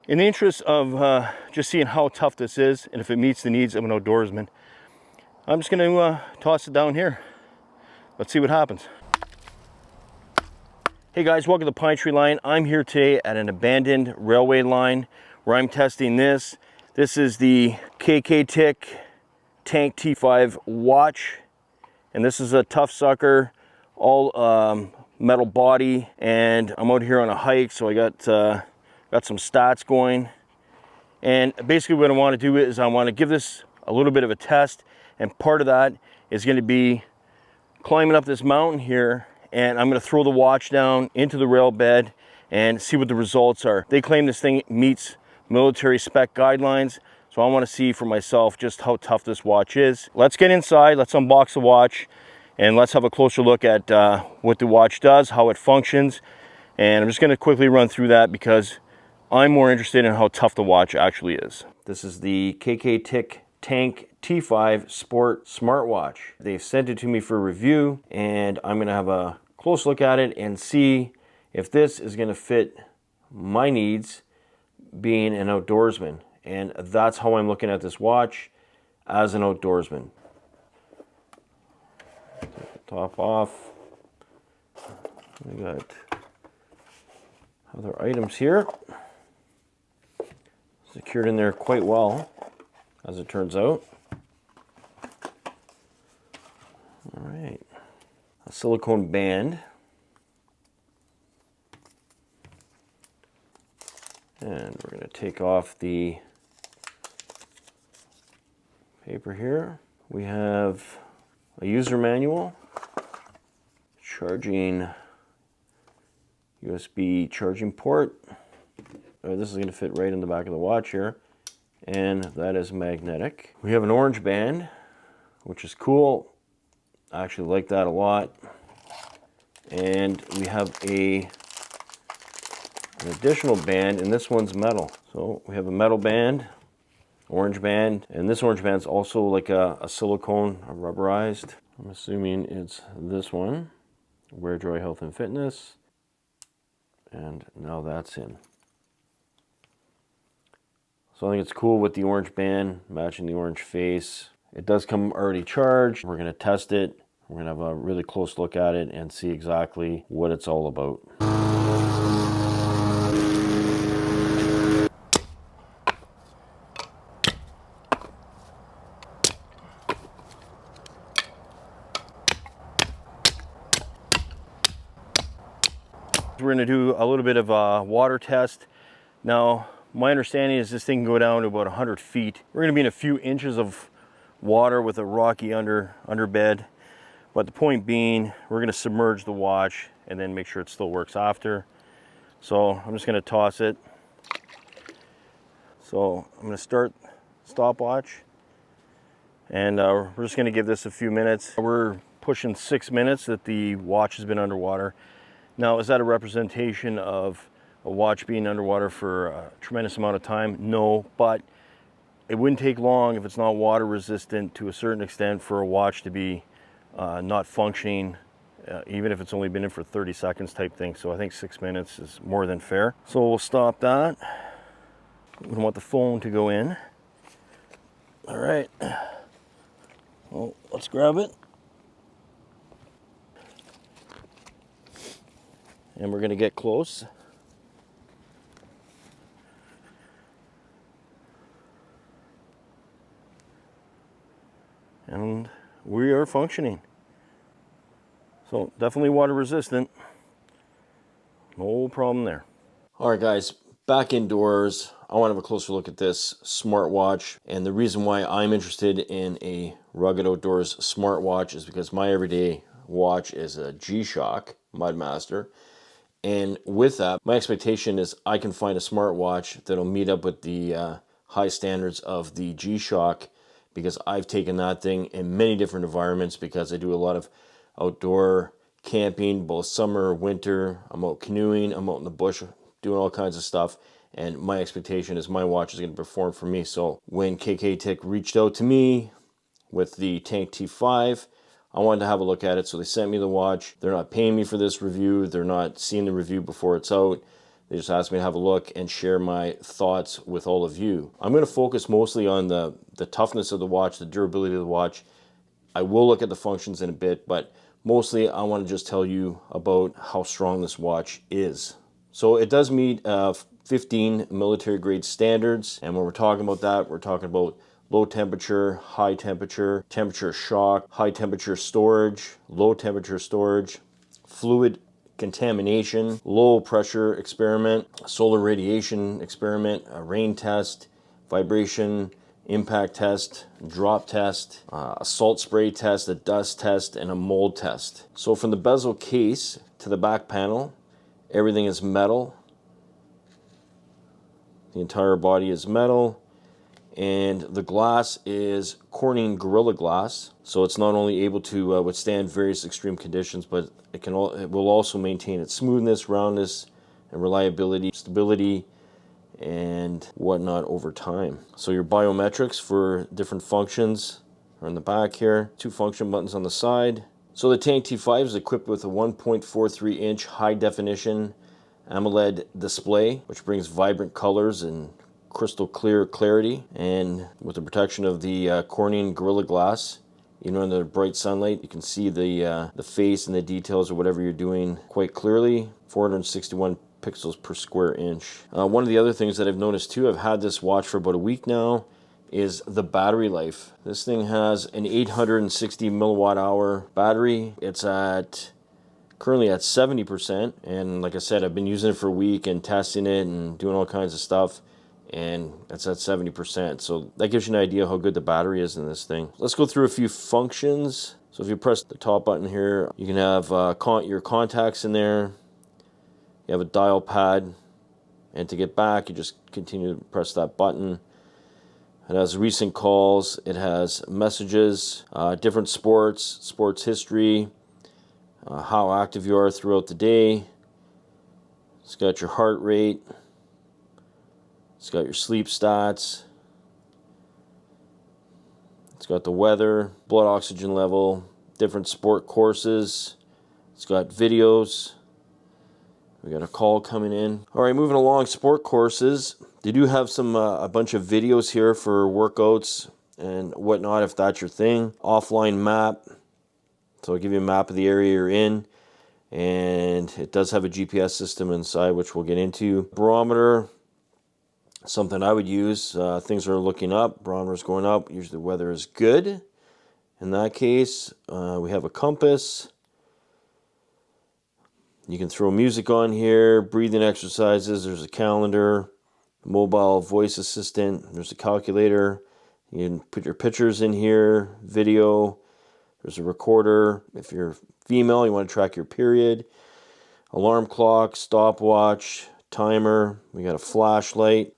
In the interest of just seeing how tough this is and if it meets the needs of an outdoorsman, I'm just going to toss it down here. Let's see what happens. Hey guys, welcome to Pinetree Line. I'm here today at an abandoned railway line where I'm testing this. This is the KKTick Tank T5 watch, and this is a tough sucker, all metal body, and I'm out here on a hike, so I got some stats going. And basically what I want to do is I want to give this a little bit of a test, and part of that is going to be climbing up this mountain here, and I'm going to throw the watch down into the rail bed and see what the results are. They claim this thing meets military spec guidelines, so I want to see for myself just how tough this watch is. Let's get inside, let's unbox the watch, and let's have a closer look at what the watch does, how it functions, and I'm just going to quickly run through that because I'm more interested in how tough the watch actually is. This is the KKTick Tank T5 Sport Smartwatch. They've sent it to me for review, and I'm going to have a close look at it and see if this is going to fit my needs being an outdoorsman. And that's how I'm looking at this watch as an outdoorsman. Take the top off. We got other items here. Secured in there quite well, as it turns out. All right, a silicone band. And we're going to take off the paper here. We have a user manual, charging USB charging port. This is going to fit right in the back of the watch here, and that is magnetic. We have an orange band, which is cool. I actually like that a lot. And we have an additional band, and this one's metal. So we have a metal band, orange band, and this orange band is also like a silicone, a rubberized. I'm assuming it's this one, Wear Joy Health and Fitness, and now that's in. So I think it's cool with the orange band, matching the orange face. It does come already charged. We're gonna test it. We're gonna have a really close look at it and see exactly what it's all about. We're gonna do a little bit of a water test. Now, my understanding is this thing can go down to about 100 feet. We're gonna be in a few inches of water with a rocky underbed. But the point being, we're gonna submerge the watch and then make sure it still works after. So I'm just gonna toss it. So I'm gonna start stopwatch. And we're just gonna give this a few minutes. We're pushing 6 minutes that the watch has been underwater. Now, is that a representation of a watch being underwater for a tremendous amount of time? No, but it wouldn't take long if it's not water resistant to a certain extent for a watch to be not functioning, even if it's only been in for 30 seconds type thing. So I think 6 minutes is more than fair. So we'll stop that. We want the phone to go in. All right. Well, let's grab it. And we're going to get close. And we are functioning. So definitely water resistant. No problem there. All right, guys, back indoors. I want to have a closer look at this smartwatch. And the reason why I'm interested in a rugged outdoors smartwatch is because my everyday watch is a G-Shock Mudmaster. And with that, my expectation is I can find a smartwatch that'll meet up with the high standards of the G-Shock, because I've taken that thing in many different environments because I do a lot of outdoor camping, both summer, winter. I'm out canoeing, I'm out in the bush doing all kinds of stuff, and my expectation is my watch is going to perform for me. So when KKTick reached out to me with the Tank T5, I wanted to have a look at it, so they sent me the watch. They're not paying me for this review. They're not seeing the review before it's out. They just asked me to have a look and share my thoughts with all of you. I'm going to focus mostly on the toughness of the watch, the durability of the watch. I will look at the functions in a bit, but mostly I want to just tell you about how strong this watch is. So it does meet 15 military grade standards, and when we're talking about that, we're talking about low temperature, high temperature, temperature shock, high temperature storage, low temperature storage, fluid contamination, low pressure experiment, solar radiation experiment, a rain test, vibration, impact test, drop test, a salt spray test, a dust test, and a mold test. So from the bezel case to the back panel, everything is metal. The entire body is metal. And the glass is Corning Gorilla Glass, so it's not only able to withstand various extreme conditions, but it will also maintain its smoothness, roundness, and reliability, stability, and whatnot over time. So your biometrics for different functions are in the back here. 2 function buttons on the side. So the Tank T5 is equipped with a 1.43 inch high definition AMOLED display, which brings vibrant colors and crystal clear clarity, and with the protection of the Corning Gorilla Glass, even under the bright sunlight, you can see the face and the details of whatever you're doing quite clearly. 461 pixels per square inch. One of the other things that I've noticed too, I've had this watch for about a week now, is the battery life. This thing has an 860 milliwatt hour battery. It's currently at 70%, and like I said, I've been using it for a week and testing it and doing all kinds of stuff, and that's at 70%. So that gives you an idea how good the battery is in this thing. Let's go through a few functions. So if you press the top button here, you can have your contacts in there. You have a dial pad, and to get back, you just continue to press that button. It has recent calls, it has messages, different sports history, how active you are throughout the day. It's got your heart rate. It's got your sleep stats. It's got the weather, blood oxygen level, different sport courses. It's got videos. We got a call coming in. All right, moving along, sport courses. They do have some a bunch of videos here for workouts and whatnot, if that's your thing. Offline map. So it'll give you a map of the area you're in. And it does have a GPS system inside, which we'll get into. Barometer. Something I would use. Things are looking up. Barometer's going up. Usually the weather is good. In that case, we have a compass. You can throw music on here. Breathing exercises. There's a calendar. Mobile voice assistant. There's a calculator. You can put your pictures in here. Video. There's a recorder. If you're female, you want to track your period. Alarm clock. Stopwatch. Timer. We got a flashlight.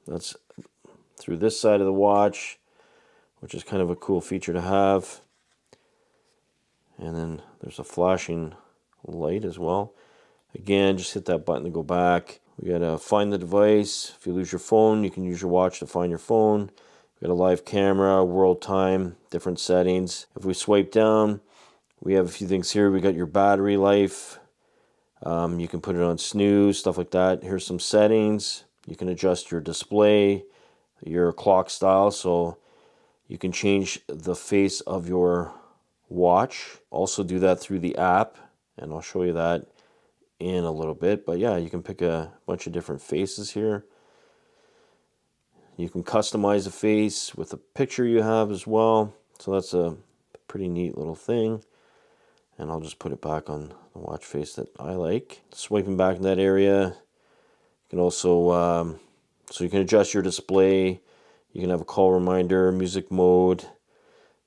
That's through this side of the watch, which is kind of a cool feature to have. And then there's a flashing light as well. Again, just hit that button to go back. We got to find the device. If you lose your phone, you can use your watch to find your phone. We got a live camera, world time, different settings. If we swipe down, we have a few things here. We got your battery life. You can put it on snooze, stuff like that. Here's some settings. You can adjust your display, your clock style, so you can change the face of your watch. Also do that through the app, and I'll show you that in a little bit. But yeah, you can pick a bunch of different faces here. You can customize a face with a picture you have as well. So that's a pretty neat little thing. And I'll just put it back on the watch face that I like. Swiping back in that area. You can also, so you can adjust your display. You can have a call reminder, music mode.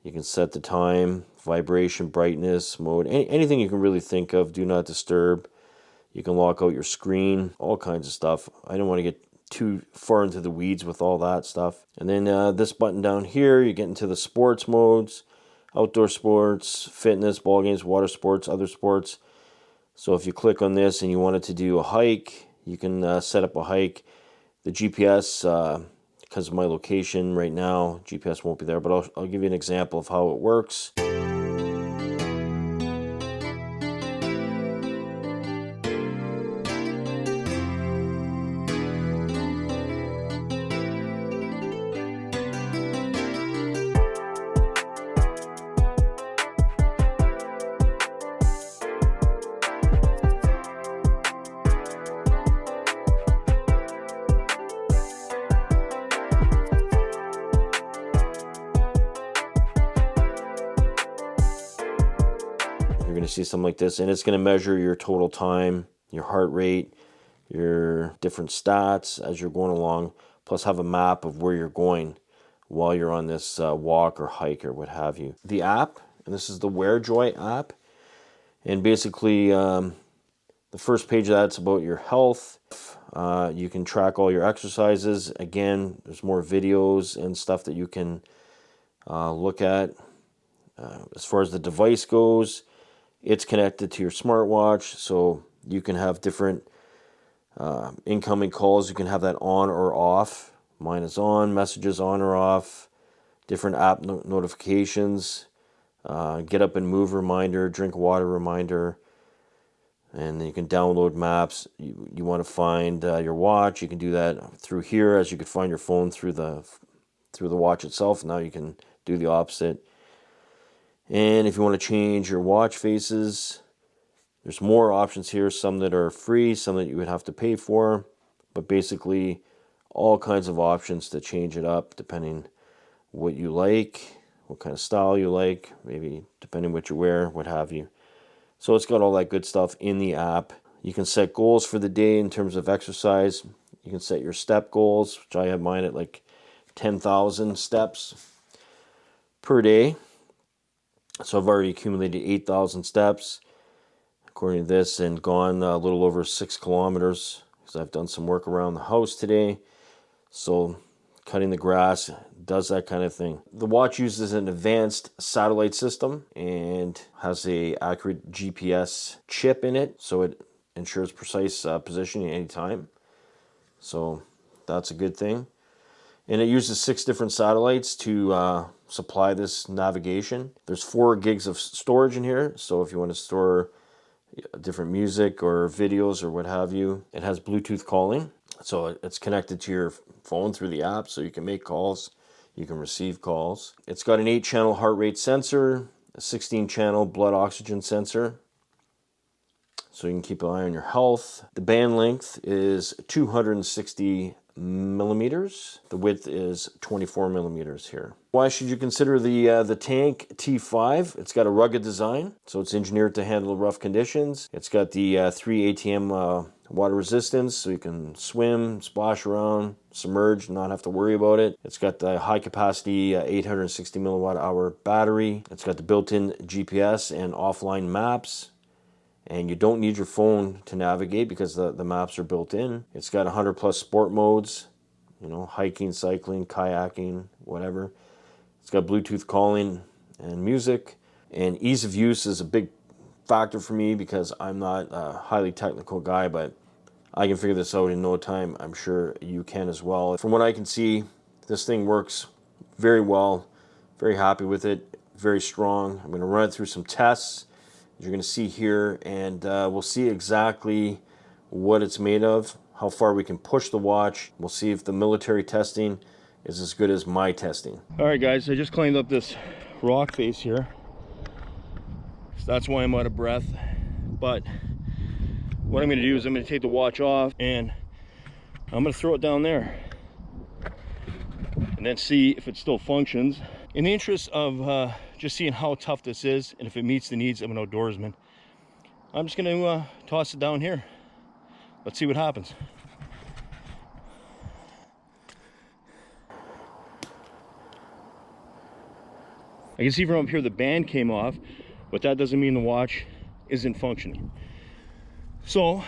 You can set the time, vibration, brightness mode, anything you can really think of. Do not disturb. You can lock out your screen, all kinds of stuff. I don't want to get too far into the weeds with all that stuff. And then this button down here, you get into the sports modes, outdoor sports, fitness, ball games, water sports, other sports. So if you click on this and you wanted to do a hike, you can set up a hike. The GPS, because of my location right now, GPS won't be there, but I'll give you an example of how it works. to see something like this, and it's going to measure your total time, your heart rate, your different stats as you're going along, plus have a map of where you're going while you're on this walk or hike or what have you. The app, and this is the WearJoy app, and basically the first page of that's about your health. You can track all your exercises. Again, there's more videos and stuff that you can look at. As far as the device goes, it's connected to your smartwatch, so you can have different incoming calls. You can have that on or off. Mine is on, messages on or off, different app notifications, get up and move reminder, drink water reminder, and then you can download maps. You want to find your watch, you can do that through here, as you could find your phone through the watch itself. Now you can do the opposite. And if you want to change your watch faces, there's more options here, some that are free, some that you would have to pay for, but basically all kinds of options to change it up depending what you like, what kind of style you like, maybe depending what you wear, what have you. So it's got all that good stuff in the app. You can set goals for the day in terms of exercise. You can set your step goals, which I have mine at like 10,000 steps per day. So I've already accumulated 8,000 steps according to this, and gone a little over 6 kilometers because I've done some work around the house today. So cutting the grass does that kind of thing. The watch uses an advanced satellite system and has a accurate GPS chip in it, so it ensures precise positioning anytime. So that's a good thing. And it uses 6 different satellites to supply this navigation. There's 4 gigs of storage in here, so if you want to store different music or videos or what have you. It has Bluetooth calling, so it's connected to your phone through the app, so you can make calls, you can receive calls. It's got an 8-channel heart rate sensor, a 16-channel blood oxygen sensor, so you can keep an eye on your health. The band length is 260 millimeters. The width is 24 millimeters here. Why should you consider the Tank T5? It's got a rugged design, so it's engineered to handle rough conditions. It's got the 3 ATM water resistance, so you can swim, splash around, submerge, not have to worry about it. It's got the high capacity 860 milliwatt hour battery. It's got the built-in GPS and offline maps. And you don't need your phone to navigate because the maps are built in. It's got 100 plus sport modes, you know, hiking, cycling, kayaking, whatever. It's got Bluetooth calling and music. And ease of use is a big factor for me because I'm not a highly technical guy, but I can figure this out in no time. I'm sure you can as well. From what I can see, this thing works very well. Very happy with it. Very strong. I'm going to run it through some tests. You're going to see here, and we'll see exactly what it's made of, how far we can push the watch. We'll see if the military testing is as good as my testing. All right, guys, I just climbed up this rock face here, so that's why I'm out of breath. But what I'm going to do is I'm going to take the watch off and I'm going to throw it down there and then see if it still functions. In the interest of just seeing how tough this is and if it meets the needs of an outdoorsman, I'm just going to toss it down here. Let's see what happens. I can see from up here the band came off, but that doesn't mean the watch isn't functioning. So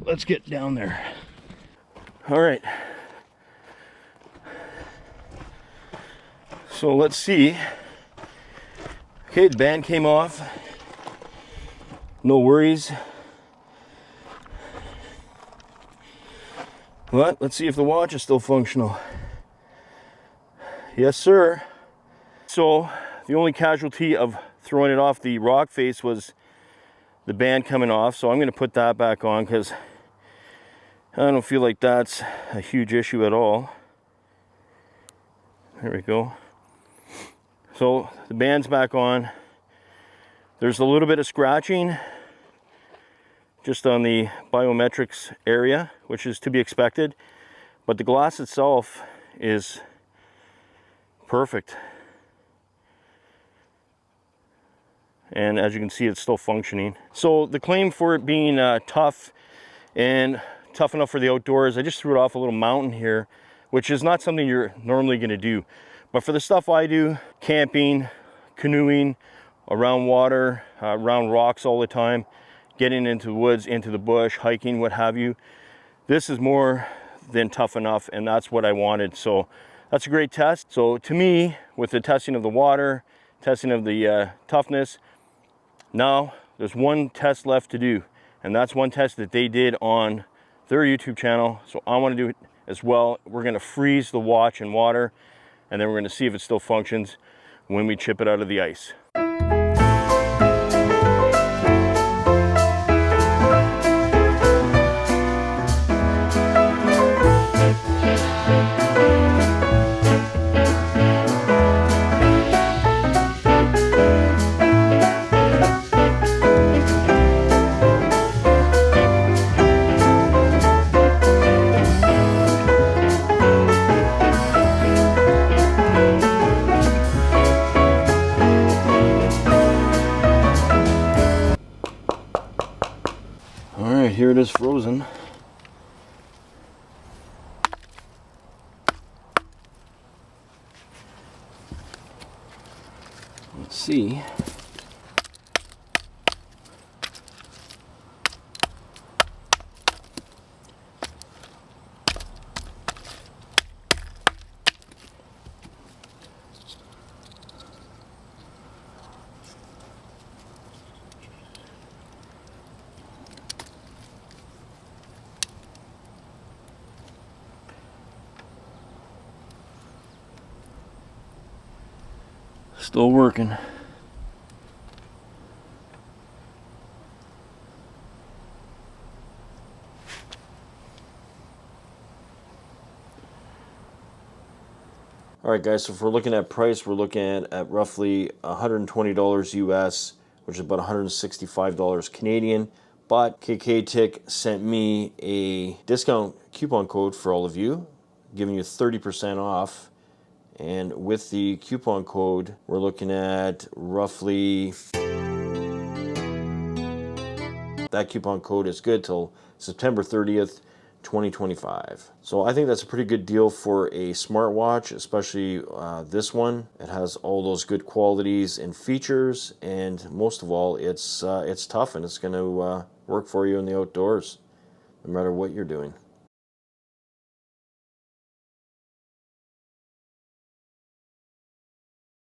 let's get down there. All right. So let's see. Okay, the band came off. No worries. But let's see if the watch is still functional. Yes, sir. So the only casualty of throwing it off the rock face was the band coming off. So I'm going to put that back on because I don't feel like that's a huge issue at all. There we go. So the band's back on. There's a little bit of scratching just on the biometrics area, which is to be expected, but the glass itself is perfect. and as you can see, it's still functioning. So the claim for it being tough and tough enough for the outdoors, I just threw it off a little mountain here, which is not something you're normally going to do. But for the stuff I do, camping, canoeing, around water, around rocks all the time, getting into the woods, into the bush, hiking, what have you, this is more than tough enough, and that's what I wanted. So that's a great test. So to me, with the testing of the water, testing of the toughness, now there's one test left to do, and that's one test that they did on their YouTube channel. So I want to do it as well. We're going to freeze the watch in water, and then we're going to see if it still functions when we chip it out of the ice. Here it is frozen. Let's see. Still working. All right, guys, so if we're looking at price, we're looking at roughly $120 US, which is about $165 Canadian. But KKTick sent me a discount coupon code for all of you, giving you 30% off. And with the coupon code, we're looking at roughly, that coupon code is good till September 30th, 2025. So I think that's a pretty good deal for a smartwatch, especially this one. It has all those good qualities and features, and most of all, it's tough and it's going to work for you in the outdoors, no matter what you're doing.